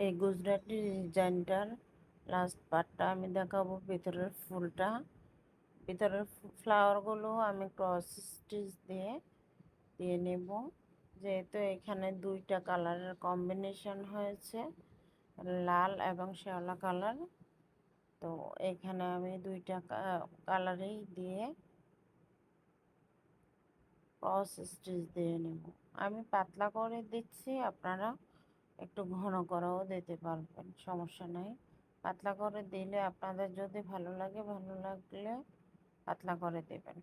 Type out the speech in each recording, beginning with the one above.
এই গুজরাটি ডিজাইনটার লাস্ট পার্টটা আমি দেখাবো। ভিতরের ফুলটা, ভিতরের ফ্লাওয়ারগুলো আমি ক্রস স্টিচ দিয়ে দিয়ে নেব। যেহেতু এখানে দুইটা কালারের কম্বিনেশন হয়েছে, লাল এবং শ্যাওলা কালার, তো এখানে আমি দুইটা কালারেই দিয়ে ক্রস স্টিচ দিয়ে নেব। আমি পাতলা করে দিচ্ছি, আপনারা একটু ঘন করেও দিতে পারবেন, সমস্যা নাই। পাতলা করে দিলে আপনাদের যদি ভালো লাগে, ভালো লাগলে পাতলা করে দেবেন।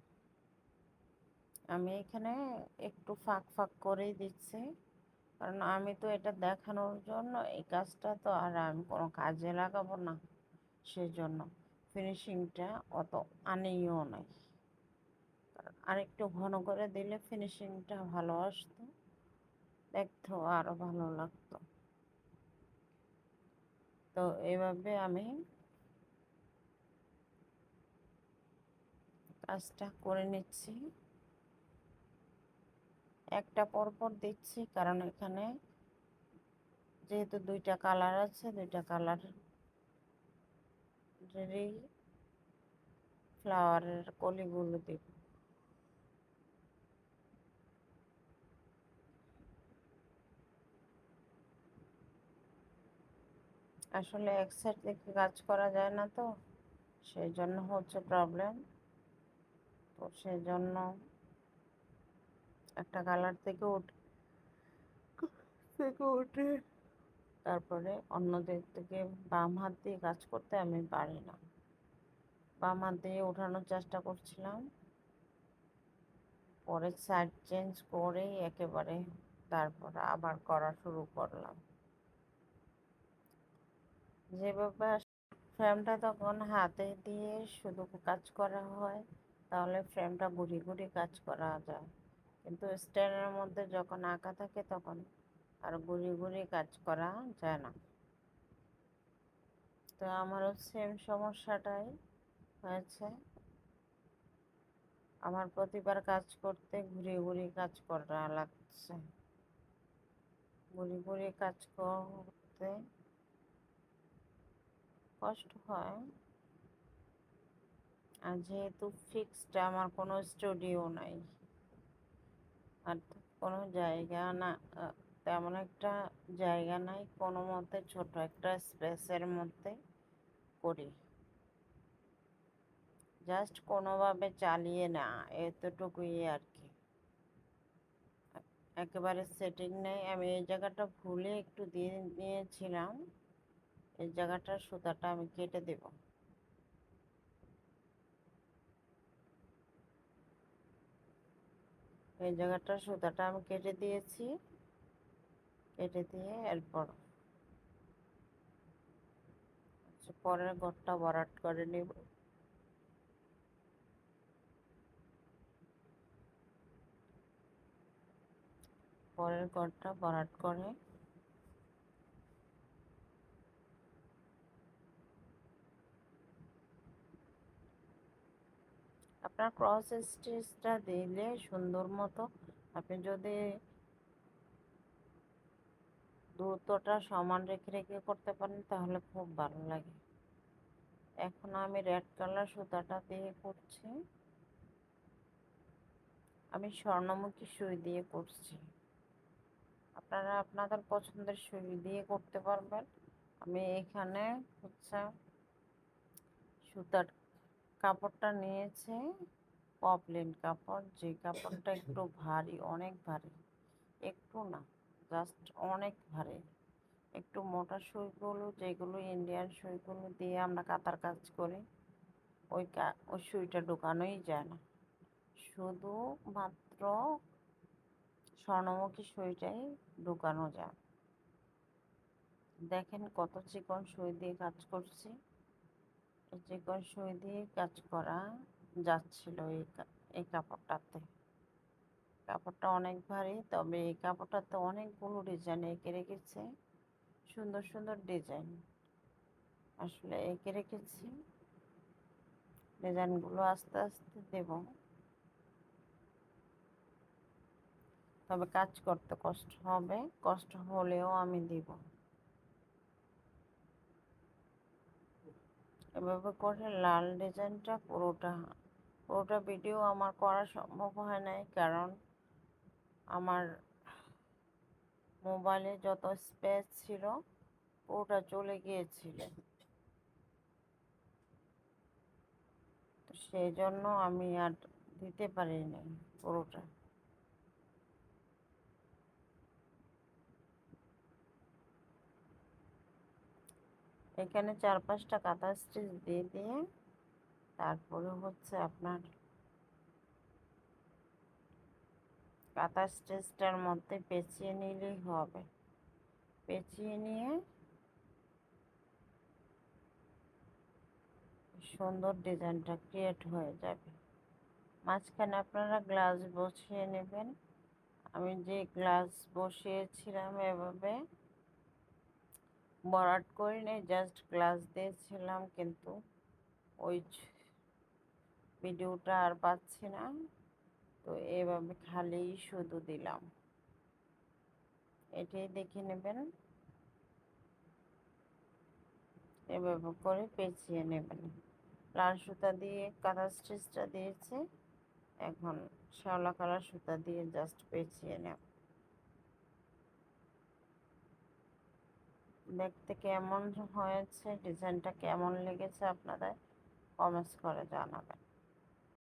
আমি এখানে একটু ফাঁক ফাঁক করেই দিচ্ছি, কারণ আমি তো এটা দেখানোর জন্য এই কাজটা, তো আর আমি কোনো কাজে লাগাবো না, সেজন্য ফিনিশিংটা অত আনেও নাই। আরেকটু ঘন করে দিলে ফিনিশিংটা ভালো আসতো, দেখতেও আরো ভালো লাগতো। তো এইভাবে আমি কাজটা করে নিচ্ছি, একটা পরপর দিচ্ছি, কারণ এখানে যেহেতু দুইটা কালার আছে, দুইটা কালারেরই ফ্লাওয়ারের কলিগুলো দিব। আসলে এক সাইড থেকে কাজ করা যায় না, তো সেই জন্য হচ্ছে প্রবলেম। তো সেই জন্য একটা কালার থেকে উঠে তারপরে অন্য দিক থেকে বাম হাত দিয়ে কাজ করতে আমি পারি না। বাম হাত দিয়ে ওঠানোর চেষ্টা করছিলাম, পরে সাইড চেঞ্জ করেই একেবারে তারপর আবার করা শুরু করলাম। যেভাবে ফ্রেমটা তখন হাতে দিয়ে শুধু কাজ করা হয়, তাহলে ফ্রেমটা ঘুরিয়ে ঘুরিয়ে কাজ করা যায়, কিন্তু স্ট্যান্ডের মধ্যে যখন আঁকা থাকে তখন আর ঘুরিয়ে ঘুরিয়ে কাজ করা যায় না। তো আমারও সেম সমস্যাটাই হয়েছে, আমার প্রতিবার কাজ করতে ঘুরিয়ে ঘুরিয়ে কাজ করা লাগছে, ঘুরিয়ে ঘুরিয়ে কাজ করতে কষ্ট হয়। আর যেহেতু ফিক্সড আমার কোনো স্টুডিও নাই, আর কোনো জায়গা না, তেমন একটা জায়গা নাই, কোনো মতে ছোট একটা স্পেসের মধ্যে করি, জাস্ট কোনোভাবে চালিয়ে না, এতটুকুই আর কি। একেবারে সেটিং নেই। আমি এই জায়গাটা ভুলে একটু দিয়ে নিয়েছিলাম, এই জায়গাটার সুতাটা আমি কেটে দেব। এই জায়গাটার সুতাটা আমি কেটে দিয়েছি, কেটে দিয়ে এরপর পরের ঘরটা ভরাট করে নিব। পরের ঘরটা ভরাট করে আপনার ক্রস স্টিচটা দিলে সুন্দর মতো, আপনি যদি দূরত্বটা সমান রেখে রেখে করতে পারেন তাহলে খুব ভালো লাগে। এখন আমি রেড কালার সুতাটা দিয়ে করছি, আমি স্বর্ণমুখী সুই দিয়ে করছি, আপনারা আপনাদের পছন্দের সুই দিয়ে করতে পারবেন। আমি এখানে হচ্ছে সুতার কাপড়টা নিয়েছে পপলিন কাপড়, যে কাপড়টা একটু ভারী, অনেক ভারী, একটু না, জাস্ট অনেক ভারী। একটু মোটা সুইগুলো, যেগুলো ইন্ডিয়ান সুইগুলো দিয়ে আমরা কাতার কাজ করি, ওই সুইটা ঢোকানোই যায় না, শুধু মাত্র স্বর্ণমুখী সুইটাই ঢোকানো যায়। দেখেন কত চিকন সুই দিয়ে কাজ করছি, এই চিকন সুই দিয়ে কাজ করা যাচ্ছিল এই কাপড়টাতে। কাপড়টা অনেক ভারী, তবে এই কাপড়টাতে অনেকগুলো ডিজাইন এঁকে রেখেছে, সুন্দর সুন্দর ডিজাইন আসলে এঁকে রেখেছি। ডিজাইনগুলো আস্তে আস্তে দেব, তবে কাজ করতে কষ্ট হবে, কষ্ট হলেও আমি দিব। এভাবে করে লাল ডিজাইনটা পুরোটা ভিডিও আমার করা সম্ভব হয় নাই, কারণ আমার মোবাইলে যত স্পেস ছিল পুরোটা চলে গিয়েছিল, তো সেই জন্য আমি আর দিতে পারিনি পুরোটা। এখানে 4-5টা কাঁথা স্টিচ দিয়ে দিয়ে তারপরে হচ্ছে আপনার কাঁথা স্টিচটার মধ্যে পেঁচিয়ে নিলেই হবে। পেঁচিয়ে নিয়ে সুন্দর ডিজাইনটা ক্রিয়েট হয়ে যাবে। মাঝখানে আপনারা গ্লাস বসিয়ে নেবেন। আমি যে গ্লাস বসিয়েছিলাম এভাবে ভরাট করে নিয়ে জাস্ট গ্লাস দিয়েছিলাম, কিন্তু ওই ভিডিওটা আর পাচ্ছি না, তো এভাবে খালি শুধু দিলাম। এটাই দেখে নেবেন, এভাবে করে পেঁচিয়ে নেবেন। লাল সুতা দিয়ে কাঁথা স্টিচটা দিয়েছে, এখন শ্যাওলা কালার সুতা দিয়ে জাস্ট পেঁচিয়ে নেব। দেখতে কেমন হয়েছে, ডিজাইনটা কেমন লেগেছে আপনাদের কমেন্টস করে জানাবেন।